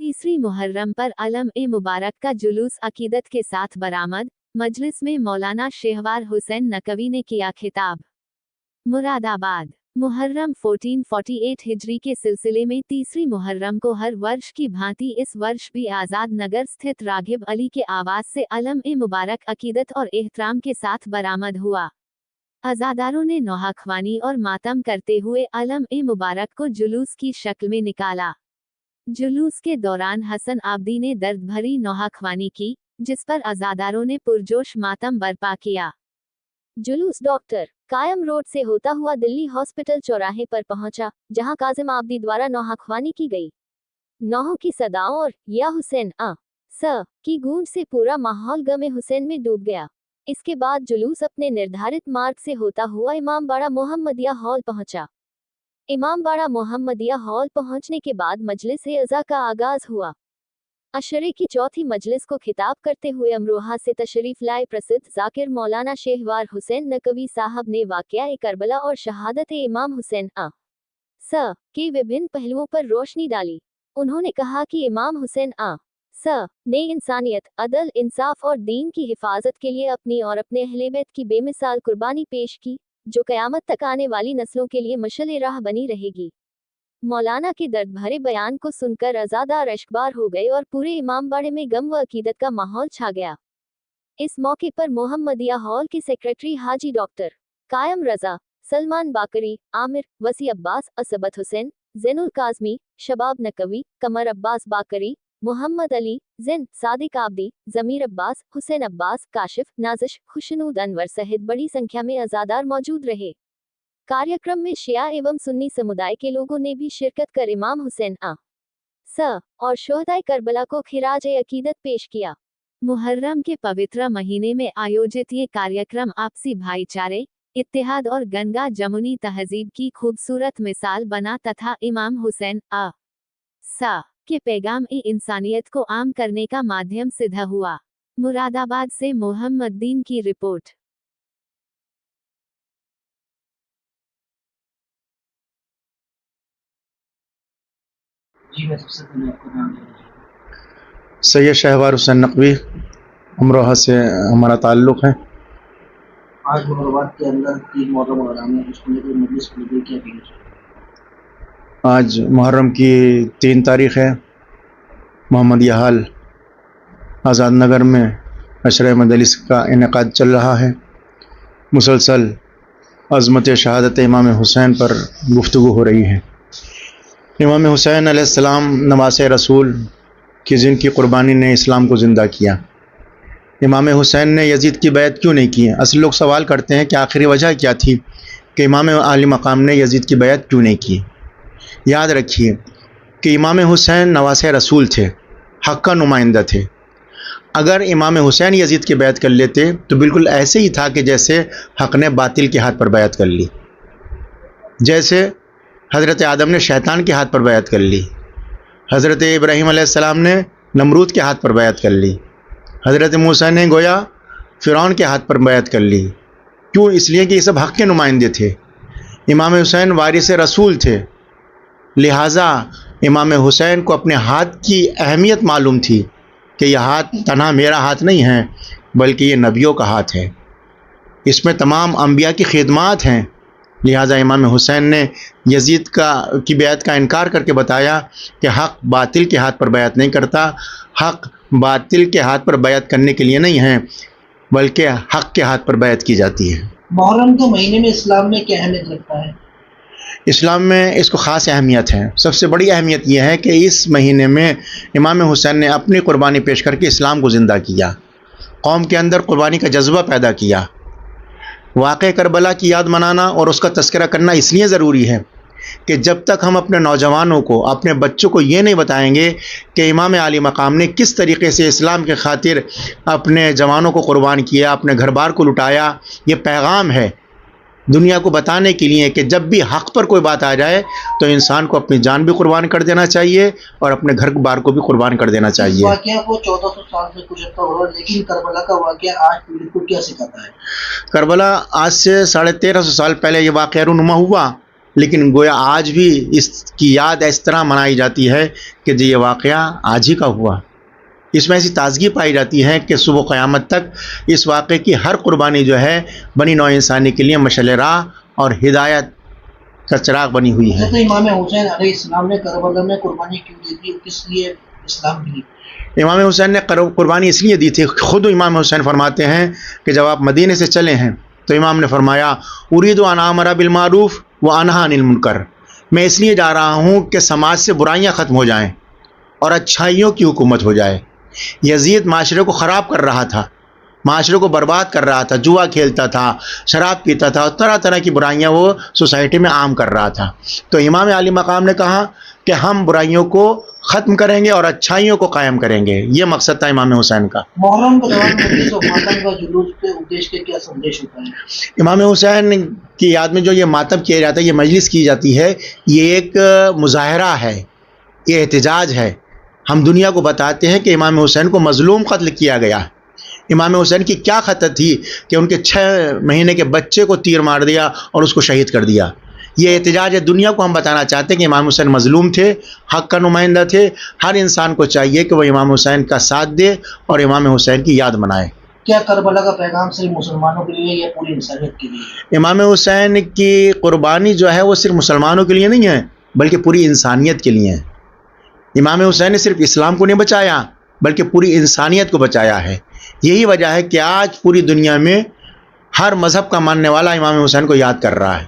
तीसरी मुहर्रम पर अलम-ए-मुबारक का जुलूस अकीदत के साथ बरामद, मजलिस में मौलाना शेहवार हुसैन नकवी ने किया खिताब। मुरादाबाद। मुहर्रम 1448 हिजरी के सिलसिले में तीसरी मुहर्रम को हर वर्ष की भांति इस वर्ष भी आज़ाद नगर स्थित राघिब अली के आवास से अलम-ए-मुबारक अकीदत और एहतराम के साथ बरामद हुआ। अज़ादारों ने नौहाख्वानी और मातम करते हुए अलम-ए-मुबारक को जुलूस की शक्ल में निकाला। जुलूस के दौरान हसन आब्दी ने दर्द भरी नौहाख्वानी की, जिस पर अज़ादारों ने पुरजोश मातम बर्पा किया। जुलूस डॉक्टर कायम रोड से होता हुआ दिल्ली हॉस्पिटल चौराहे पर पहुंचा, जहां काजिम आब्दी द्वारा नौहाख्वानी की गई। नौहों की सदाओं और या हुसैन स की गूंज से पूरा माहौल गमे हुसैन में डूब गया। इसके बाद जुलूस अपने निर्धारित मार्ग से होता हुआ इमामबाड़ा मोहम्मदिया हॉल पहुंचा। इमामबाड़ा मोहम्मदिया हॉल पहुंचने के बाद मजलिस-ए-अज़ा का आगाज हुआ। अशरे की चौथी मजलिस को खिताब करते हुए अमरोहा से तशरीफ लाए प्रसिद्ध ज़ाकिर मौलाना शेहवार हुसैन नकवी साहब ने वाक़या करबला और शहादत इमाम हुसैन स के विभिन्न पहलुओं पर रोशनी डाली। उन्होंने कहा कि इमाम हुसैन स ने इंसानियत, अदल, इंसाफ और दीन की हिफाजत के लिए अपनी और अपने अहले बैत की बेमिसाल कुर्बानी पेश की, जो क़यामत तक आने वाली नस्लों के लिए मशअल राह बनी रहेगी। मौलाना के दर्द भरे बयान को सुनकर अज़ादार अश्कबार हो गए और पूरे इमामबाड़े में गम व अकीदत का माहौल छा गया। इस मौके पर मोहम्मदिया हॉल के सेक्रेटरी हाजी डॉक्टर कायम रजा, सलमान बाकरी, आमिर, वसी अब्बास, असबत हुसैन, ज़ैनुल काज़मी, शबाब नकवी, कमर अब्बास बाकरी, मोहम्मद अली, ज़ैन, सादिक आब्दी, ज़मीर अब्बास, हुसैन अब्बास, काशिफ, नाज़िश, खुशनूद अनवर सहित बड़ी संख्या में अज़ादार मौजूद रहे। कार्यक्रम में शिया एवं सुन्नी समुदाय के लोगों ने भी शिरकत कर इमाम हुसैन स और शोहदाए करबला को खिराज-ए-अकीदत पेश किया। मुहर्रम के पवित्र महीने में आयोजित ये कार्यक्रम आपसी भाईचारे, इत्तेहाद और गंगा जमुनी तहजीब की खूबसूरत मिसाल बना तथा इमाम हुसैन स के पैगाम-ए-इंसानियत को आम करने का माध्यम सिद्ध हुआ। मुरादाबाद से मोहम्मदीन की रिपोर्ट। जी मैं सबसे पहले आपको नाम लेना चाहूँगा। सैयद शेहवार हुसैन नकवी, अमरोहा से हमारा ताल्लुक़ है। आज मुहर्रम के अंदर 3 मुहर्रम और आराम है, उसको लेकर मजलिस को लेकर क्या कहना चाहिए? आज मुहर्रम की 3 तारीख़ है। मोहम्मदिया हाल आज़ाद नगर में अशरे मजलिस का इनेकाद चल रहा है। मुसलसल अज़मत शहादत इमाम हुसैन पर गुफ्तगू हो रही है। इमाम हुसैन अलैहिस्सलाम नवासे रसूल की जिनकी कुर्बानी ने इस्लाम को ज़िंदा किया। इमाम हुसैन ने यजीद की बैत क्यों नहीं की? असल लोग सवाल करते हैं कि आखिरी वजह क्या थी कि इमाम आली मकाम ने यजीद की बैत क्यों नहीं की। याद रखिए कि इमाम हुसैन नवासे रसूल थे, हक़ का नुमाइंदा थे। अगर इमाम हुसैन यजीद की बैत कर लेते तो बिल्कुल ऐसे ही था कि जैसे हक़ ने बातिल के हाथ पर बैत कर ली, जैसे हज़रत आदम ने शैतान के हाथ पर बैत कर ली, हज़रत इब्राहीम अलैहिस्सलाम ने नमरूद के हाथ पर बैत कर ली, हज़रत मूसा ने गोया फ़िरौन के हाथ पर बैत कर ली। क्यों? इसलिए कि ये सब हक़ के नुमाइंदे थे। इमाम हुसैन वारिस रसूल थे, लिहाजा इमाम हुसैन को अपने हाथ की अहमियत मालूम थी कि यह हाथ तन्हा मेरा हाथ नहीं है, बल्कि ये नबियों का हाथ है, इसमें तमाम अंबिया की खिदमत हैं। लिहाजा इमाम हुसैन ने यजीद की बैत का इनकार करके बताया कि हक़ बातिल के हाथ पर बैत नहीं करता, हक़ बातिल के हाथ पर बैत करने के लिए नहीं है, बल्कि हक़ के हाथ पर बैत की जाती है। मुहर्रम के महीने में इस्लाम में क्या अहमियत रखता है? इस्लाम में इसको ख़ास अहमियत है। सबसे बड़ी अहमियत यह है कि इस महीने में इमाम हुसैन ने अपनी कुर्बानी पेश करके इस्लाम को ज़िंदा किया, कौम के अंदर कुर्बानी का जज्बा पैदा किया। वाक़या करबला की याद मनाना और उसका तज़किरा करना इसलिए ज़रूरी है कि जब तक हम अपने नौजवानों को, अपने बच्चों को ये नहीं बताएंगे कि इमाम आली मकाम ने किस तरीक़े से इस्लाम के खातिर अपने जवानों को कुर्बान किया, अपने घर बार को लुटाया, ये पैगाम है दुनिया को बताने के लिए कि जब भी हक़ पर कोई बात आ जाए तो इंसान को अपनी जान भी कुर्बान कर देना चाहिए और अपने घर बार को भी कुर्बान कर देना चाहिए। वाक़या को 1400 साल से कुछ अर्सा हुआ, लेकिन करबला का वाक़या आज पीढ़ी को क्या सिखाता है? करबला आज से 1350 साल पहले ये वाक़या रूनुमा हुआ, لیکن گویا آج بھی اس کی یاد اس طرح منائی جاتی ہے کہ جو یہ واقعہ آج ہی کا ہوا. اس میں ایسی تازگی پائی جاتی ہے کہ صبح قیامت تک اس واقعے کی ہر قربانی جو ہے بنی نوع انسانی کے لیے مشعل راہ اور ہدایت کا چراغ بنی ہوئی ہے. تو امام حسین علیہ السلام نے کربلا میں قربانی کیوں دی تھی, کس لیے اسلام کے لیے؟ امام حسین نے قربانی اس لیے دی تھی. خود امام حسین فرماتے ہیں کہ جب آپ مدینے سے چلے ہیں تو امام نے فرمایا ارید ان آمر بالمعروف و انہی عن المنکر, میں اس لیے جا رہا ہوں کہ سماج سے برائیاں ختم ہو جائیں اور اچھائیوں کی حکومت ہو جائے. یزید معاشرے کو خراب کر رہا تھا, معاشرے کو برباد کر رہا تھا, جوا کھیلتا تھا, شراب پیتا تھا, طرح طرح کی برائیاں وہ سوسائٹی میں عام کر رہا تھا. تو امام عالی مقام نے کہا کہ ہم برائیوں کو ختم کریں گے اور اچھائیوں کو قائم کریں گے. یہ مقصد تھا امام حسین کا. محرم کے دوران مجلس و ماتم کا جلوس کے ادیش کے کیا سندیش ہوتا ہے؟ امام حسین کی یاد میں جو یہ ماتم کیا جاتا ہے, یہ مجلس کی جاتی ہے, یہ ایک مظاہرہ ہے, یہ احتجاج ہے. ہم دنیا کو بتاتے ہیں کہ امام حسین کو مظلوم قتل کیا گیا. امام حسین کی کیا خطا تھی کہ ان کے 6 مہینے کے بچے کو تیر مار دیا اور اس کو شہید کر دیا. یہ احتجاج ہے, دنیا کو ہم بتانا چاہتے ہیں کہ امام حسین مظلوم تھے, حق کا نمائندہ تھے. ہر انسان کو چاہیے کہ وہ امام حسین کا ساتھ دے اور امام حسین کی یاد منائے. کیا کربلا کا پیغام صرف مسلمانوں کے لیے یا پوری انسانیت کے لیے؟ امام حسین کی قربانی جو ہے وہ صرف مسلمانوں کے لیے نہیں ہے بلکہ پوری انسانیت کے لیے ہے. امام حسین نے صرف اسلام کو نہیں بچایا بلکہ پوری انسانیت کو بچایا ہے. یہی وجہ ہے کہ آج پوری دنیا میں ہر مذہب کا ماننے والا امام حسین کو یاد کر رہا ہے,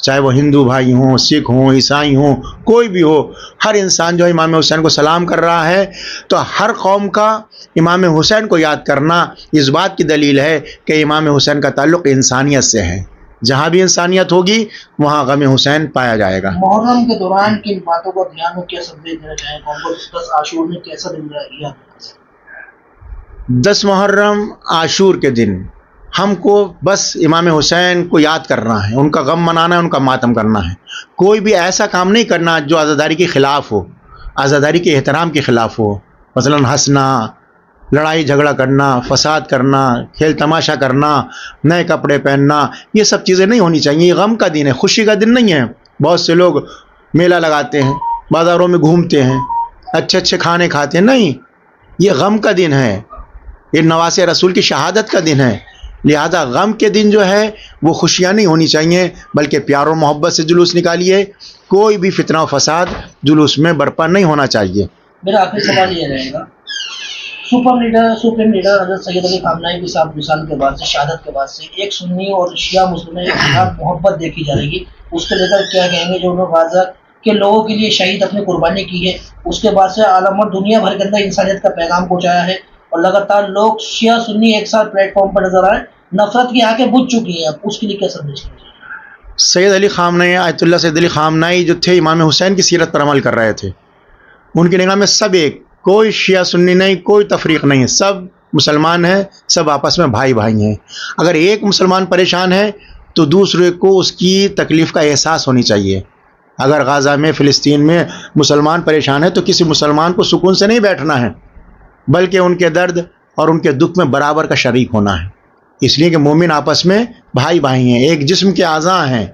چاہے وہ ہندو بھائی ہوں, سکھ ہوں, عیسائی ہوں, کوئی بھی ہو. ہر انسان جو امام حسین کو سلام کر رہا ہے. تو ہر قوم کا امام حسین کو یاد کرنا اس بات کی دلیل ہے کہ امام حسین کا تعلق انسانیت سے ہے. جہاں بھی انسانیت ہوگی وہاں غم حسین پایا جائے گا. محرم کے دوران کن باتوں کو دھیان میں کیا سندیش دینا چاہیں؟ قوم کو 10 عاشور میں کیسا دن رہا؟ 10 محرم عاشور کے دن ہم کو بس امام حسین کو یاد کرنا ہے, ان کا غم منانا ہے, ان کا ماتم کرنا ہے. کوئی بھی ایسا کام نہیں کرنا جو عزاداری کے خلاف ہو, عزاداری کے احترام کے خلاف ہو. مثلا ہنسنا, لڑائی جھگڑا کرنا, فساد کرنا, کھیل تماشا کرنا, نئے کپڑے پہننا, یہ سب چیزیں نہیں ہونی چاہیے. یہ غم کا دن ہے, خوشی کا دن نہیں ہے. بہت سے لوگ میلہ لگاتے ہیں, بازاروں میں گھومتے ہیں, اچھے اچھے کھانے کھاتے ہیں. نہیں, یہ غم کا دن ہے, یہ نواسے رسول کی شہادت کا دن ہے. لہذا غم کے دن جو ہے وہ خوشیاں نہیں ہونی چاہیے بلکہ پیار و محبت سے جلوس نکالیے. کوئی بھی فتنہ و فساد جلوس میں برپا نہیں ہونا چاہیے. میرا آخری سوال یہ رہے گا, سپریم لیڈر حضرت سید علی خامنہئی کی 7 وصال کے بعد سے, شہادت کے بعد سے ایک سنی اور شیعہ مسلم میں ایک محبت دیکھی جا رہی ہے, اس کو لے کر کیا کہیں گے؟ جو انہوں نے غزہ کے لوگوں کے لیے شہید اپنی قربانی کی ہے, اس کے بعد سے عالم اور دنیا بھر کے اندر انسانیت کا پیغام پہنچایا ہے اور لگاتار لوگ شیعہ سنی ایک ساتھ پلیٹ فارم پر نظر آئے, نفرت کی آنکھیں بجھ چکی ہیں. اب اس کے لیے کیا سندیش ہے؟ سید علی خامنہئی, آیت اللہ سید علی خامنہئی جو تھے امام حسین کی سیرت پر عمل کر رہے تھے. ان کی نگاہ میں سب ایک, کوئی شیعہ سنی نہیں, کوئی تفریق نہیں, سب مسلمان ہیں, سب آپس میں بھائی بھائی ہیں. اگر ایک مسلمان پریشان ہے تو دوسرے کو اس کی تکلیف کا احساس ہونی چاہیے. اگر غزہ میں, فلسطین میں مسلمان پریشان ہے تو کسی مسلمان کو سکون سے نہیں بیٹھنا ہے بلکہ ان کے درد اور ان کے دکھ میں برابر کا شریک ہونا ہے. اس لیے کہ مومن آپس میں بھائی بھائی ہیں, ایک جسم کے اعضاء ہیں.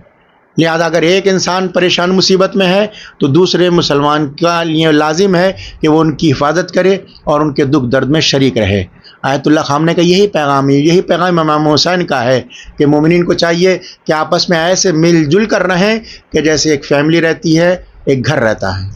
لہذا اگر ایک انسان پریشان مصیبت میں ہے تو دوسرے مسلمان کا لیے لازم ہے کہ وہ ان کی حفاظت کرے اور ان کے دکھ درد میں شریک رہے. آیت اللہ خامنہئی کا یہی پیغام ہے, یہی پیغام امام حسین کا ہے کہ مومنین کو چاہیے کہ آپس میں ایسے مل جل کر رہیں کہ جیسے ایک فیملی رہتی ہے, ایک گھر رہتا ہے.